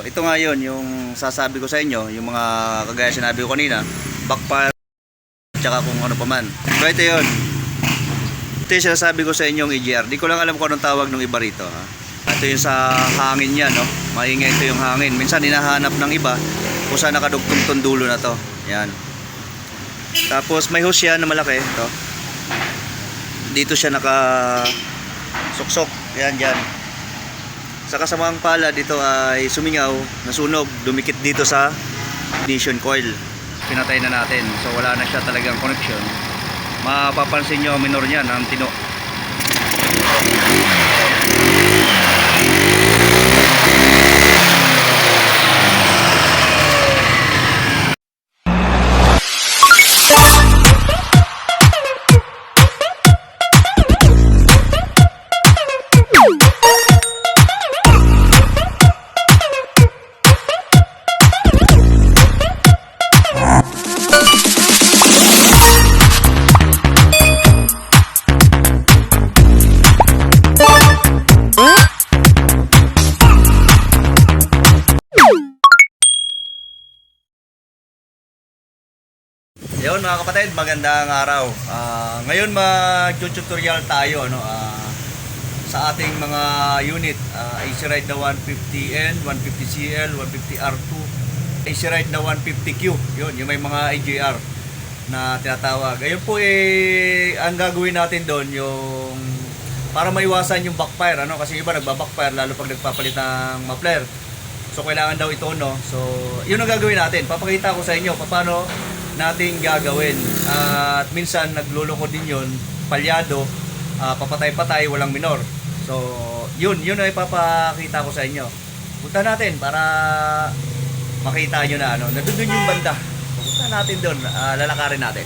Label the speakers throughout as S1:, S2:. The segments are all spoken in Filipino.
S1: ito nga yun, yung sasabi ko sa inyo, yung mga kagaya sinabi ko kanina, backfire at saka kung ano pa man. So ito yun. Ito yung sinasabi ko sa inyong EGR. Di ko lang alam kung anong tawag ng iba rito. Ha? Ito yung sa hangin yan, no? Maingay ito yung hangin. Minsan hinahanap ng iba kung saan nakadugtong tong dulo na to. Yan. Tapos may hose yan na malaki. Ito. Dito siya naka-suksok. Yan, dyan. Sa kasamang pala dito ay sumingaw, nasunog, dumikit dito sa ignition coil. Pinatay na natin. So wala na siya talagang connection. Mapapansin nyo minor niyan ang tino. Yun mga kapatid, magandang araw. Ngayon mag-tutorial tayo sa ating mga unit. AC Ride na 150N, 150CL, 150R2, AC Ride na 150Q. Yun, yung may mga AJR na tinatawag. Ayun po ang gagawin natin doon yung para maiwasan yung backfire. Kasi iba nagba-backfire lalo pag nagpapalit ng muffler. So kailangan daw ito, no? So yun ang gagawin natin. Papakita ko sa inyo paano natin gagawin. At minsan nagluloko din yun, palyado, papatay-patay, walang minor. So yun ay papakita ko sa inyo. Punta natin para makita nyo na nandun yung banda. Punta natin doon, lalakarin natin.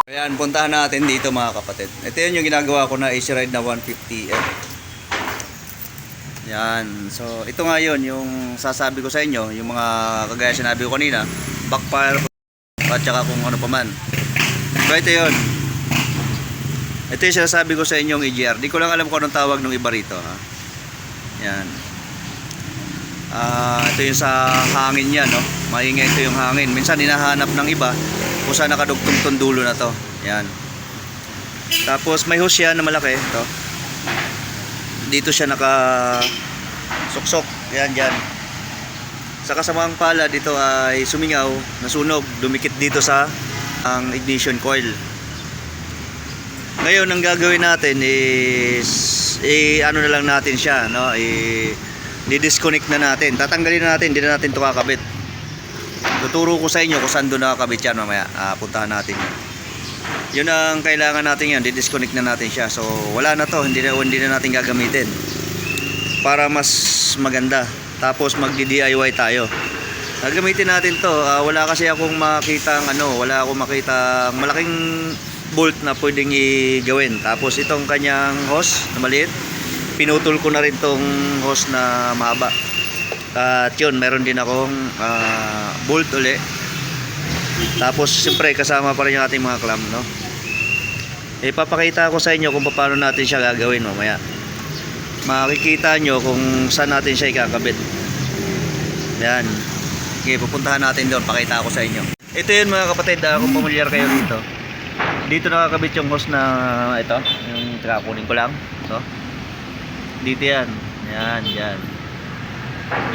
S1: Ayan, puntahan natin dito mga kapatid. Ito yun yung ginagawa ko na AC Ride na 150N. Yan. So ito nga yun, yung sasabi ko sa inyo, yung mga kagaya sinabi ko kanina, backfire at saka kung ano pa man. So ito yun. Ito yung sinasabi ko sa inyong EGR. Di ko lang alam kung anong tawag ng iba rito. Ha? Yan. Ito yung sa hangin yan, no? Maingay ito yung hangin. Minsan hinahanap ng iba kung saan nakadugtong tong dulo na to. Yan. Tapos may hose yan na malaki. Ito. Dito siya naka-suksok. Yan, dyan. Sa kasamang pala dito ay sumingaw, nasunog, dumikit dito sa ang ignition coil. Ngayon ang gagawin natin is ano na lang natin siya, no? I-disconnect na natin. Tatanggalin na natin, hindi na natin ito kakabit. Tuturo ko sa inyo kung saan doon nakakabit yan mamaya. Puntahan natin yun ang kailangan natin yan, di-disconnect na natin siya. So wala na to, hindi na natin gagamitin para mas maganda. Tapos magdi-DIY tayo. Gagamitin natin to. Wala kasi akong makitang wala akong makitang malaking bolt na pwedeng i-gawin. Tapos itong kanyang hose na maliit, pinutol ko na rin tong hose na mahaba. At yun, meron din akong bolt uli. Tapos siyempre kasama pa rin yung ating mga clamp, no? Ipapakita ko sa inyo kung paano natin siya gagawin mamaya. Makikita nyo kung saan natin siya ikakabit. Yan. Okay, pupuntahan natin doon, pakita ko sa inyo. Ito yun mga kapatid, kung pamilyar kayo dito. Dito nakakabit yung hose na ito, yung kunin ko lang. Ito. Dito yan. Yan, yan.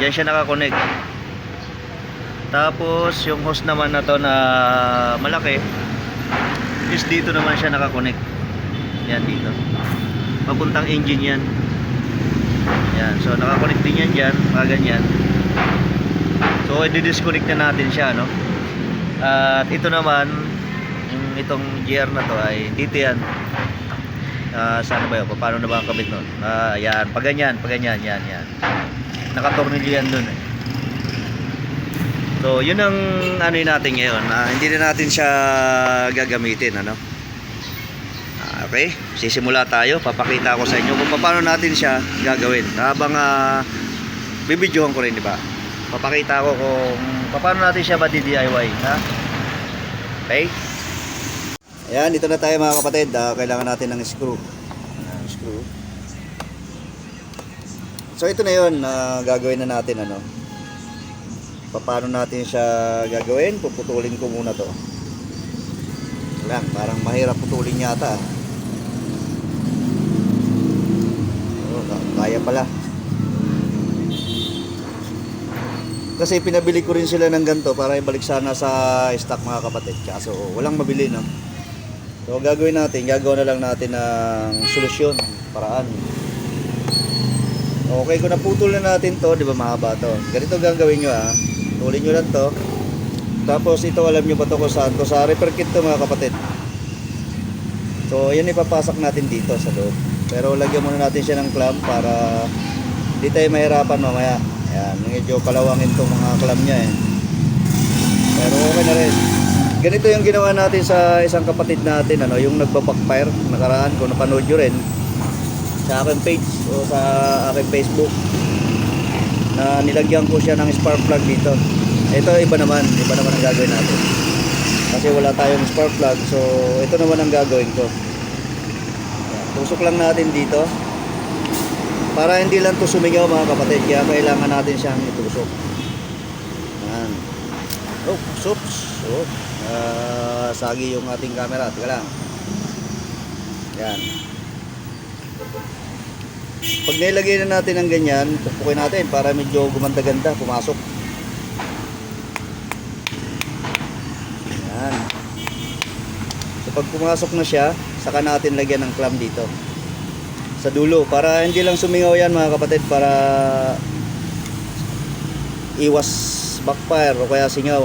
S1: Yan siya nakakonect. Tapos yung hose naman na to na malaki is dito naman siya nakakonect. Yan dito. Papuntang engine yan. Yan. So nakakonect din yan dyan. Mga ganyan. So i-disconnect na natin siya, no? At ito naman itong gear na to ay dito yan. Saan ba yun? Paano na ba ang kabit nun? Yan. Pag ganyan. Yan. Nakatornilyo yan dun eh. So yun ang natin ngayon. Hindi na natin siya gagamitin, okay, sisimula tayo. Papakita ko sa inyo kung paano natin siya gagawin habang bibidyohan ko rin, di ba? Papakita ko kung paano natin siya ma-DIY, ha? Okay, ayan, dito na tayo mga kapatid. Kailangan natin ng screw. So ito na yun, gagawin na natin ano. Paano natin siya gagawin? Puputulin ko muna to. Lang, parang mahirap putulin yata. Oh, kaya pala. Kasi pinabili ko rin sila ng ganito para ibalik sana sa stock mga kapatid. Kaso walang mabili no. So gagawin natin, gagawa na lang natin ng solusyon, paraan. Okay, kung naputol na natin to, di ba mahaba to. Ganito gagawin nyo Tulin nyo lang to. Tapos ito alam nyo pa to kung saan to. Sa repair kit to mga kapatid. So yan ipapasak natin dito sa loob. Pero lagyan muna natin siya ng clamp para di tayo mahirapan mamaya. Ayan, medyo kalawangin tong mga clamp nya Pero okay na rin. Ganito yung ginawa natin sa isang kapatid natin, yung nagbabackfire nakaraan, kung napanood nyo rin sa aking page o sa aking Facebook, na nilagyan ko siya ng spark plug dito. Ito iba naman ang gagawin natin. Kasi wala tayong spark plug, so ito naman ang gagawin ko. Ayan, tusok lang natin dito. Para hindi lang to sumigaw mga kapatid, kaya kailangan natin siyang itusok. Ayan. Oh, sops. Oh, sagi yung ating camera. Tika lang. Ayan. Pag nilagay na natin ng ganyan, pupukin natin para medyo gumanda-ganda, pumasok. Ayan. So pag pumasok na siya, saka natin lagyan ng clamp dito sa dulo para hindi lang sumingaw yan mga kapatid, para iwas backfire o kaya singaw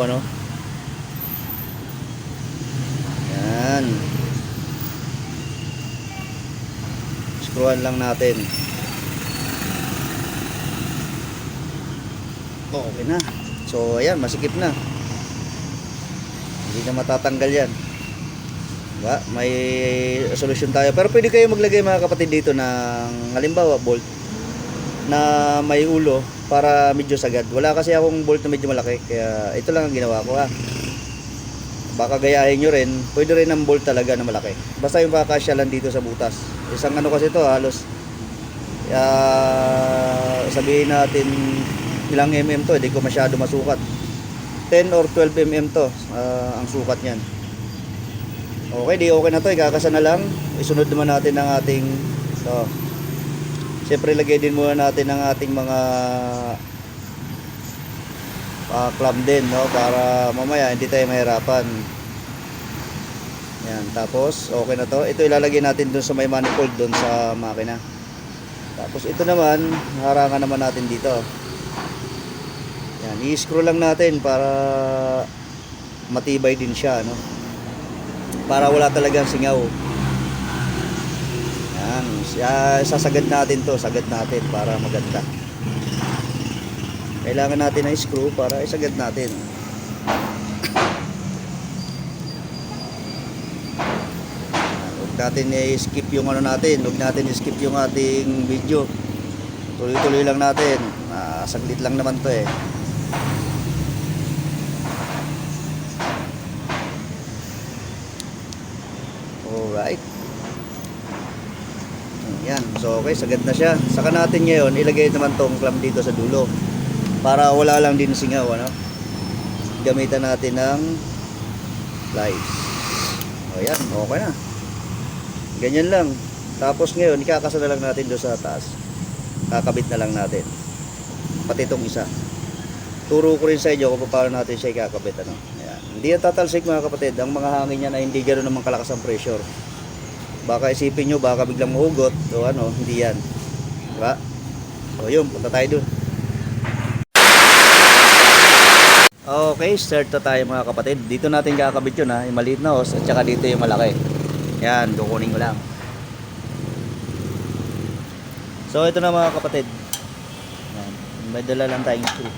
S1: yan. Screwan lang natin. Okay na. So ayan, masikip na, hindi na matatanggal yan. Diba? May solusyon tayo. Pero pwede kayo maglagay mga kapatid dito ng halimbawa bolt na may ulo para medyo sagad. Wala kasi akong bolt na medyo malaki, kaya ito lang ang ginawa ko Baka gayahin nyo rin. Pwede rin ang bolt talaga na malaki. Basta yung kakasya lang dito sa butas. Isang kasi to halos sabihin natin ilang mm to, hindi ko masyado masukat. 10 or 12 mm to ang sukat nyan. Okay, okay na to, ikakasa na lang. Isunod naman natin ang ating siyempre lagay din muna natin ang ating mga clamp din para mamaya hindi tayo mahirapan. Yan, tapos okay na to. Ito ilalagay natin dun sa may manifold dun sa makina. Tapos ito naman, harangan naman natin dito. Yan, i-screw lang natin para matibay din siya para wala talagang singaw. Yan, sasagad natin to, sagad natin para maganda. Kailangan natin ng screw para isagad natin. Huwag natin i-skip yung natin, huwag natin i-skip yung ating video. Tuloy-tuloy lang natin. Saglit lang naman to Alright. Yan. So okay, sagad na siya. Saka natin ngayon ilagay naman tong clamp dito sa dulo para wala lang din singaw Gamitan natin ng pliers. O yan, okay na. Ganyan lang. Tapos ngayon ikakasa na lang natin doon sa taas. Kakabit na lang natin. Pati itong isa. Turo ko rin sa inyo kung paano natin siya ikakabit Ayan. Hindi yan tatalsik mga kapatid. Ang mga hangin niya na hindi ganoon naman kalakas ang pressure. Baka isipin nyo, baka biglang mahugot o hindi yan. Diba? So yun, punta tayo dun. Okay, start na tayo mga kapatid. Dito natin kakabit yun yung maliit na hose, at saka dito yung malaki. Yan, kukunin ko lang. So ito na mga kapatid. Yan, may dala lang tayong screw.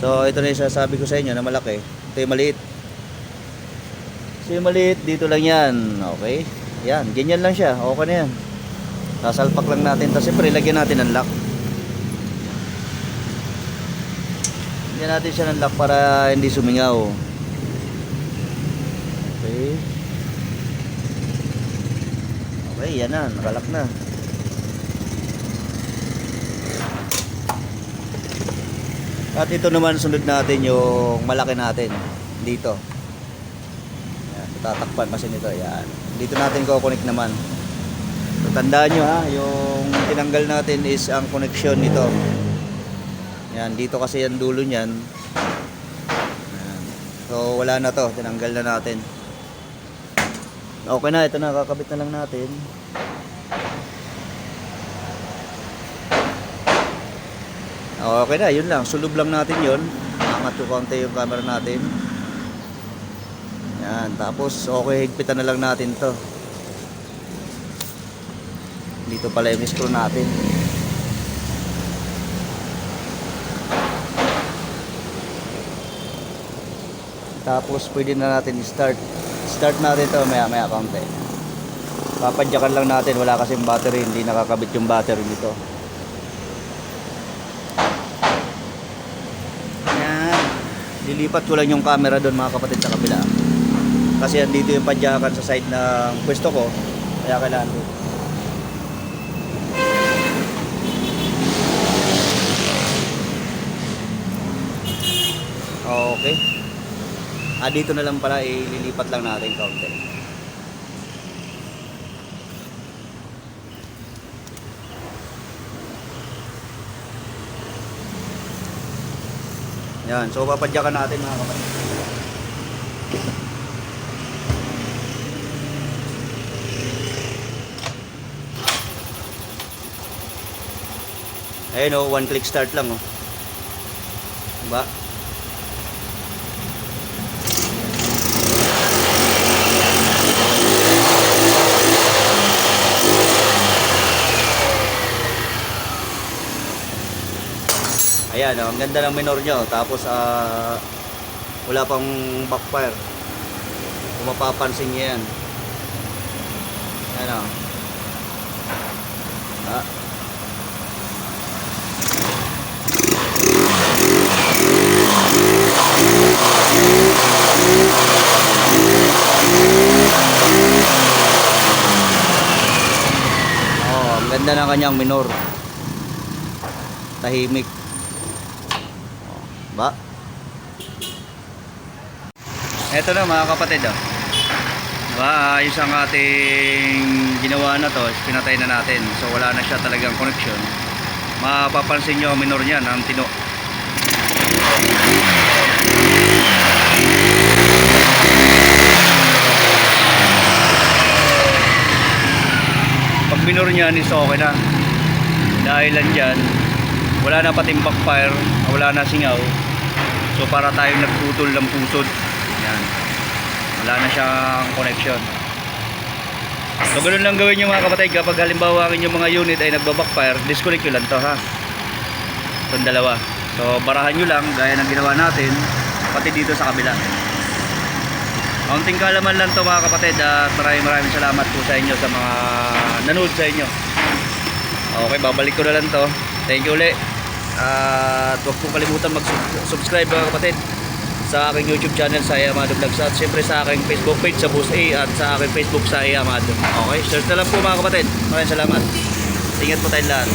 S1: So ito na yung sasabi ko sa inyo na malaki. Ito yung maliit. So yung maliit, dito lang yan. Okay. Yan, ganyan lang siya. Okay na yan. Sasalpak lang natin. Tapos siyempre, lagyan natin ng lock. Lagyan natin siya ng lock para hindi sumingaw. Okay. Okay, yan na. Nakalock na. At ito naman sunod natin yung malaki natin dito. Yan, tatakpan kasi nito. Yan. Dito natin ko-connect naman. So, tandaan nyo ha, yung tinanggal natin is ang connection nito. Yan, dito kasi yung dulo niyan. Yan. So wala na to, tinanggal na natin. Okay na, ito na, kakabit na lang natin. Okay na, yun lang. Sulob lang natin yun. Angat ko konti yung camera natin. Yan, tapos okay, higpitan na lang natin to. Dito pala yung screw natin. Tapos pwede na natin start. Start natin to maya konti. Papadyakan lang natin, wala kasing battery, hindi nakakabit yung battery nito. Lilipat ko lang yung camera doon mga kapatid sa kabila. Kasi andito yung padyakan sa side ng pwesto ko. Kaya kailangan doon. Okay. Dito na lang pala ililipat lang natin kaunti. Yan, so papadyakan natin mga kapatid. Ayun oh, one click start lang oh. Diba? Ayan, oh, ang ganda ng minor nyo. Tapos wala pang backfire. Kung mapapansin nyo yan. Ayan o. Ang ganda ng kanyang minor. Tahimik. Ba? Eto na mga kapatid oh. Diba, ayos ang ating ginawa na to, pinatay na natin. So wala na siya talagang connection. Mapapansin nyo ang minor niyan, ang tino. Pag minor niyan is okay na. Dahilan dyan, wala na pating backfire, wala na singaw. So para tayong nagputol ng pusod. Yan. Wala na siyang connection. So ganoon lang gawin nyo mga kapatid. Kapag halimbawa ang inyong mga unit ay nagbabackfire, disconnect nyo lang to ha. Itong dalawa. So barahan nyo lang gaya ng ginawa natin, pati dito sa kabila. Kaunting kalaman lang to mga kapatid. At maraming salamat po sa inyo sa mga nanood sa inyo. Okay, babalik ko na lang to. Thank you ulit. At huwag pong kalimutan mag-subscribe mga kapatid sa aking YouTube channel sa Amado Vlogs at siyempre sa aking Facebook page sa Boss A at sa aking Facebook sa Amado. Okay, search na lang po mga kapatid. Maraming salamat. Ingat po tayong lahat.